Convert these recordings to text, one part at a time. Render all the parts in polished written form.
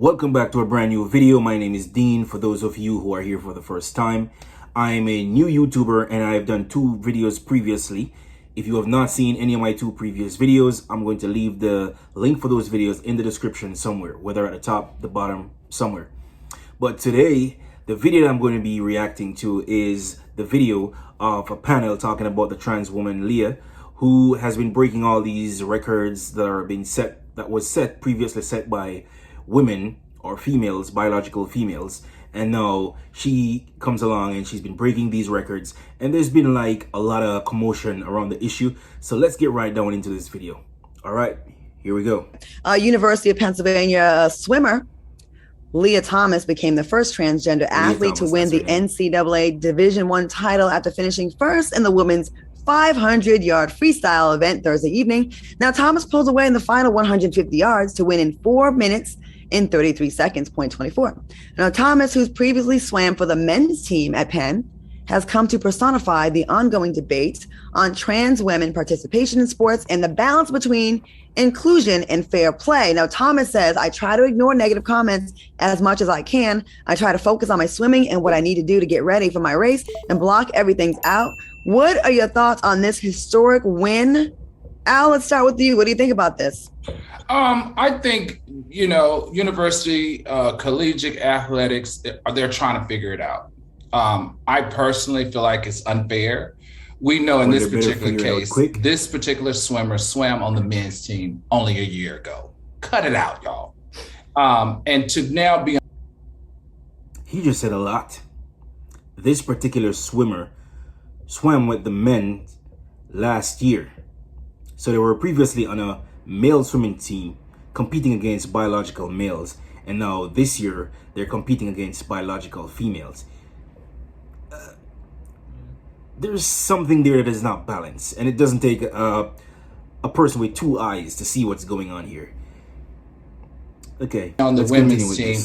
Welcome back to a brand new video. My name is Dean. For those of you who are here for the first time, I'm a new YouTuber and I've done two videos previously. If you have not seen any of my two previous videos, I'm going to leave the link for those videos in the description somewhere, whether at the top, the bottom, somewhere. But today, the video that I'm going to be reacting to is the video of a panel talking about the trans woman Lia, who has been breaking all these records that are being set, that was previously set by women or females, biological females, and now she comes along and she's been breaking these records, and there's been like a lot of commotion around the issue. So let's get right down into this video. All right, here we go. University of Pennsylvania swimmer Lia Thomas became the first transgender athlete to win the NCAA Division I title after finishing first in the women's 500-yard freestyle event Thursday evening. Now, Thomas pulls away in the final 150 yards to win in 4 minutes and 33 seconds, .24. Now, Thomas, who's previously swam for the men's team at Penn, has come to personify the ongoing debate on trans women participation in sports and the balance between inclusion and fair play. Now, Thomas says, I try to ignore negative comments as much as I can. I try to focus on my swimming and what I need to do to get ready for my race and block everything out. What are your thoughts on this historic win? Al, let's start with you. What do you think about this? I think, university collegiate athletics, they're trying to figure it out. I personally feel like it's unfair. We know in this particular case, this particular swimmer swam on the men's team only a year ago. Cut it out, y'all. And to now be... He just said a lot. This particular swimmer swam with the men last year. So they were previously on a male swimming team competing against biological males. And now this year, they're competing against biological females. There's something there that is not balanced, and it doesn't take a person with two eyes to see what's going on here. Okay, on the women's team,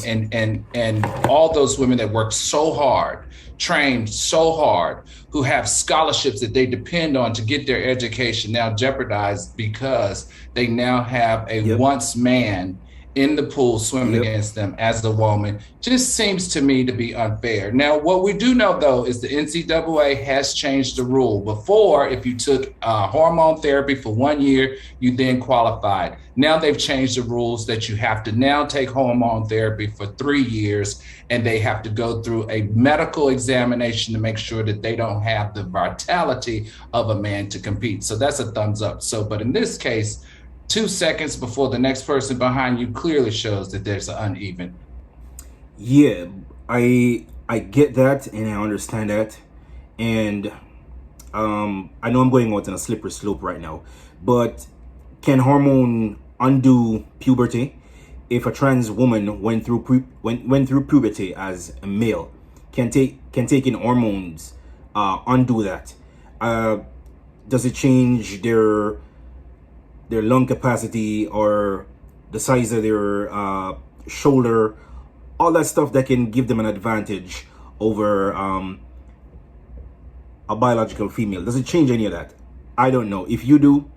and all those women that work so hard, trained so hard, who have scholarships that they depend on to get their education, now jeopardized because they now have a once man in the pool swimming against them as a woman. Just seems to me to be unfair. Now, what we do know, though, is the NCAA has changed the rule. Before, if you took hormone therapy for 1 year, you then qualified. Now they've changed the rules that you have to now take hormone therapy for 3 years, and they have to go through a medical examination to make sure that they don't have the vitality of a man to compete. So that's a thumbs up. So, but in this case, 2 seconds before the next person behind you clearly shows that there's an uneven. Yeah, I get that and I understand that, and I know I'm going out on a slippery slope right now, but can hormone undo puberty? If a trans woman went through puberty as a male, can taking hormones undo that? Does it change their lung capacity or the size of their shoulder, all that stuff that can give them an advantage over a biological female? Does it change any of that? I don't know. If you do,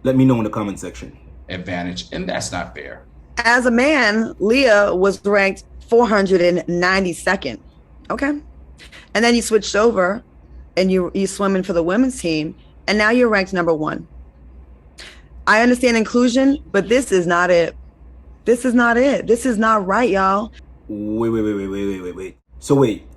let me know in the comment section. Advantage, and that's not fair. As a man, Lia was ranked 492nd. Okay. And then you switched over and you swimming for the women's team, and now you're ranked number 1. I understand inclusion, but this is not it. This is not it. This is not right, y'all. Wait.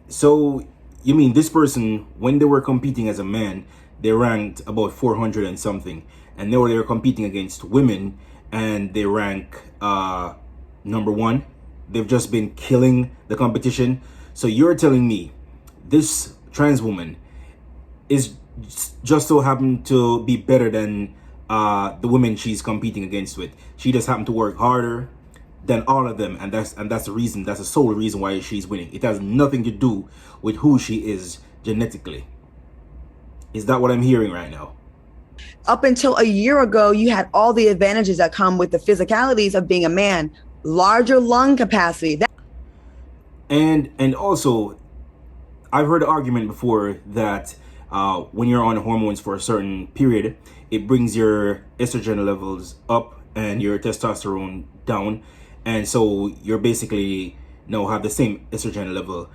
So you mean this person, when they were competing as a man, they ranked about 400 and something, and now they're competing against women and they rank number 1. They've just been killing the competition. So you're telling me this trans woman is just so happened to be better than the women she's competing against with? She just happened to work harder than all of them, and that's the reason, that's the sole reason why she's winning. It has nothing to do with who she is genetically. Is that what I'm hearing right now? Up until a year ago, you had all the advantages that come with the physicalities of being a man, larger lung capacity. And also, I've heard the argument before that when you're on hormones for a certain period, it brings your estrogen levels up and your testosterone down, and so you're basically now have the same estrogen level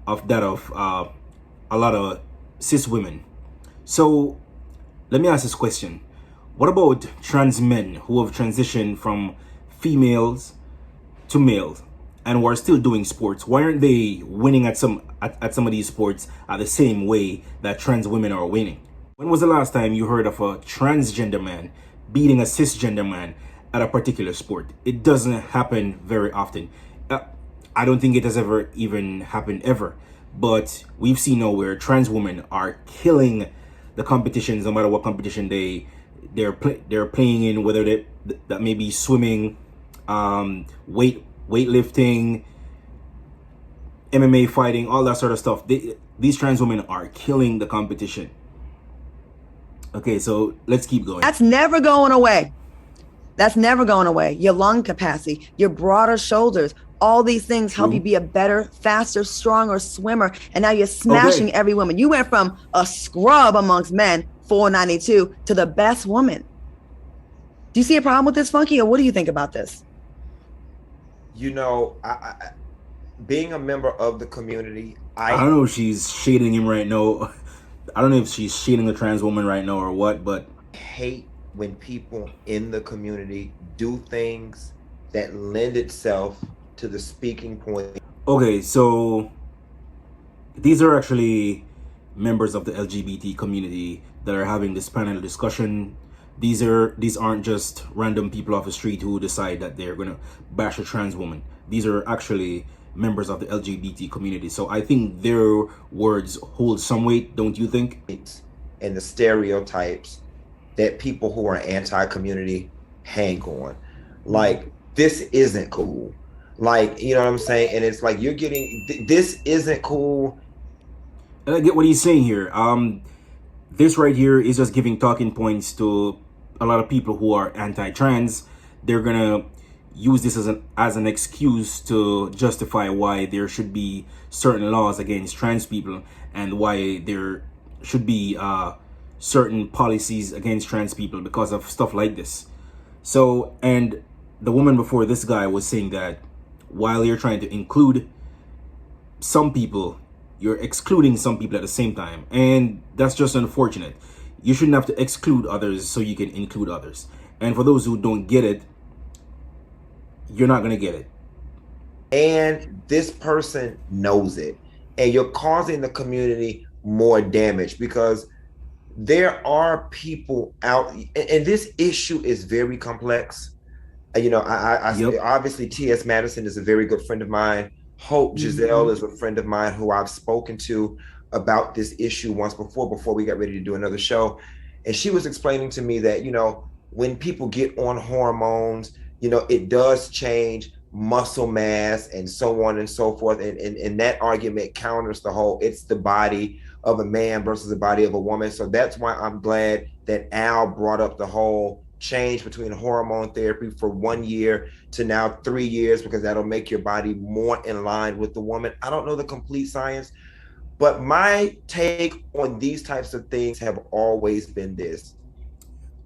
of that of a lot of cis women. So let me ask this question: what about trans men who have transitioned from females to males and who are still doing sports? Why aren't they winning at some of these sports at the same way that trans women are winning? When was the last time you heard of a transgender man beating a cisgender man at a particular sport? It doesn't happen very often. I don't think it has ever even happened ever. But we've seen now where trans women are killing the competitions, no matter what competition they're playing in, whether that may be swimming, weightlifting, MMA fighting, all that sort of stuff. These trans women are killing the competition. Okay, so let's keep going. That's never going away. That's never going away. Your lung capacity, your broader shoulders, all these things help you be a better, faster, stronger swimmer. And now you're smashing every woman. You went from a scrub amongst men, 492, to the best woman. Do you see a problem with this, Funky, or what do you think about this? You know, being a member of the community, I don't know if she's shading him right now. I don't know if she's shading a trans woman right now or what, but I hate when people in the community do things that lend itself to the speaking point. Okay, so these are actually members of the LGBT community that are having this panel discussion. These aren't just random people off the street who decide that they're gonna bash a trans woman. These are actually members of the LGBT community. So I think their words hold some weight, don't you think? And the stereotypes that people who are anti-community hang on. Like, this isn't cool. Like, you know what I'm saying? And it's like, you're getting, this isn't cool. And I get what he's saying here. This right here is just giving talking points to a lot of people who are anti-trans. They're gonna use this as an excuse to justify why there should be certain laws against trans people and why there should be certain policies against trans people because of stuff like this. So, and the woman before this guy was saying that while you're trying to include some people, you're excluding some people at the same time, and that's just unfortunate. You shouldn't have to exclude others so you can include others. And for those who don't get it, you're not gonna get it. And this person knows it, and you're causing the community more damage because there are people out, and this issue is very complex. You know, obviously T.S. Madison is a very good friend of mine. Hope Giselle is a friend of mine who I've spoken to about this issue once before we got ready to do another show. And she was explaining to me that, you know, when people get on hormones, you know, it does change muscle mass and so on and so forth. And that argument counters the whole, it's the body of a man versus the body of a woman. So that's why I'm glad that Al brought up the whole change between hormone therapy for 1 year to now 3 years, because that'll make your body more in line with the woman. I don't know the complete science, but my take on these types of things have always been this.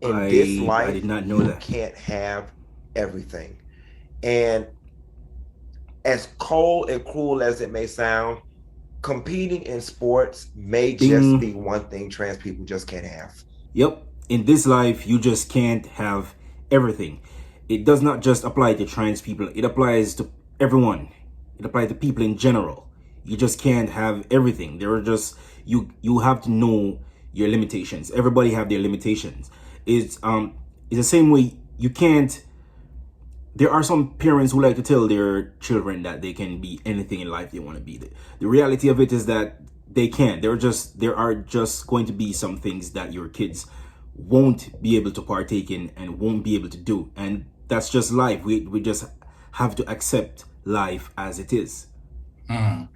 In this life, I did not know that. You can't have everything. And as cold and cruel as it may sound, competing in sports may just be one thing trans people just can't have. Yep. In this life, you just can't have everything. It does not just apply to trans people. It applies to everyone. It applies to people in general. You just can't have everything. There are just, you have to know your limitations. Everybody have their limitations. It's the same way you can't. There are some parents who like to tell their children that they can be anything in life they want to be. The reality of it is that they can't. There are just going to be some things that your kids won't be able to partake in and won't be able to do, and that's just life. We just have to accept life as it is. What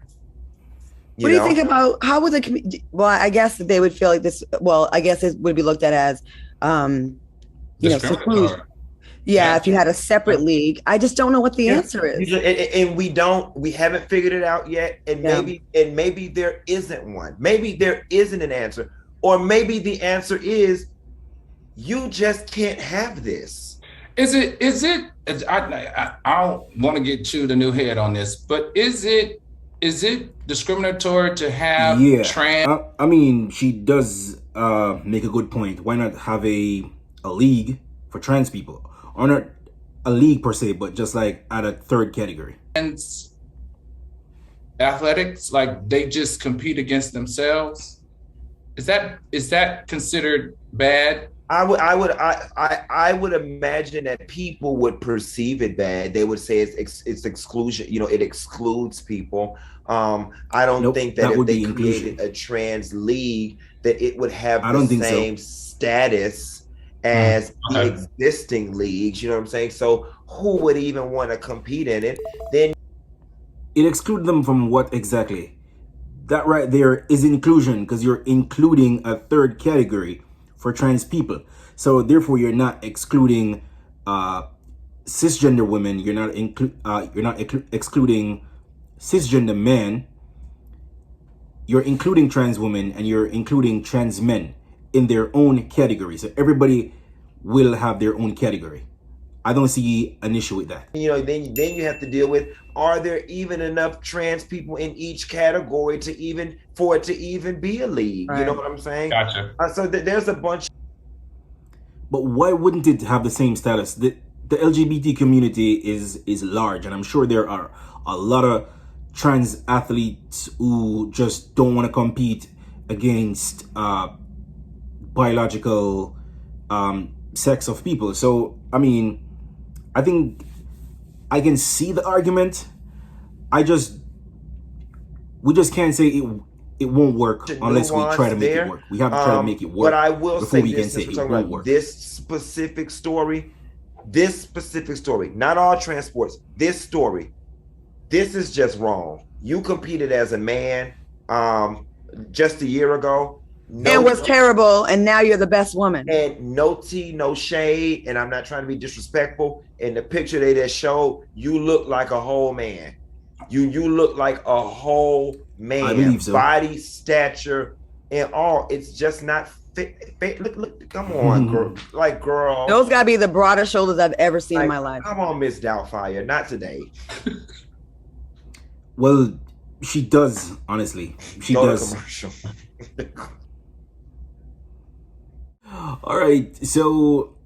do you think about how would the well, I guess they would feel like this, well, I guess it would be looked at as you know, seclusion. Yeah, if you had a separate league. I just don't know what the answer is. And we haven't figured it out yet. And maybe there isn't one. Maybe there isn't an answer. Or maybe the answer is you just can't have this. I don't want to get you the new head on this, but is it discriminatory to have Yeah, trans? I mean, she does make a good point. Why not have a league for trans people, or not a league per se, but just like at a third category? Athletics, like they just compete against themselves. Is that considered bad? I would imagine that people would perceive it bad. They would say it's exclusion. You know, it excludes people. I don't Nope, think that that if would they be inclusion. created a trans league, that it would have I the don't think so. same status as the Okay. existing leagues. You know what I'm saying? So who would even want to compete in it? Then It excludes them from what exactly? That right there is inclusion, because you're including a third category for trans people. So therefore, you're not excluding cisgender women. You're not excluding cisgender men. You're including trans women and you're including trans men in their own category. So everybody will have their own category. I don't see an issue with that. you know, then you have to deal with, are there even enough trans people in each category to even for it to even be a league? You know Right. what I'm saying? Gotcha. So there's a bunch. But why wouldn't it have the same status? The LGBT community is large, and I'm sure there are a lot of trans athletes who just don't want to compete against biological sex of people. So I mean, I think I can see the argument. We just can't say it won't work unless we try to make it work. We have to try to make it work But I will before say we can this, say since it we're talking won't about work. this specific story, not all transports, this story, this is just wrong. You competed as a man just a year ago. It was terrible, and now you're the best woman. And no tea, no shade, and I'm not trying to be disrespectful. In the picture they just showed, you look like a whole man. You look like a whole man. I believe so. Body, stature, and all. It's just not fit. Look, come on, girl. Like, girl. Those gotta be the broadest shoulders I've ever seen in Like, my life. come on, Miss Doubtfire. Not today. Well, she does, honestly. She Go to does. commercial. All right, so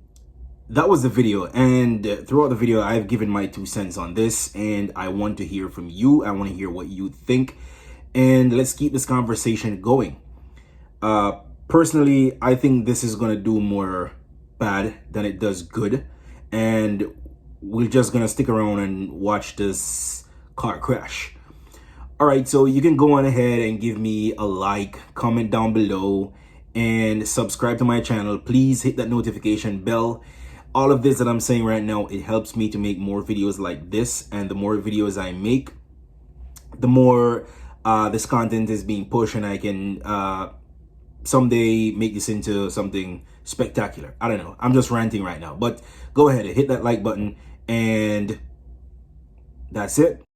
that was the video, and throughout the video I've given my 2 cents on this, and I want to hear from you. I want to hear what you think, and let's keep this conversation going. Personally, I think this is gonna do more bad than it does good, and we're just gonna stick around and watch this car crash. All right, so you can go on ahead and give me a like, comment down below, and subscribe to my channel. Please hit that notification bell. All of this that I'm saying right now, it helps me to make more videos like this, and the more videos I make, the more this content is being pushed, and I can someday make this into something spectacular. I don't know, I'm just ranting right now, but go ahead and hit that like button, and that's it.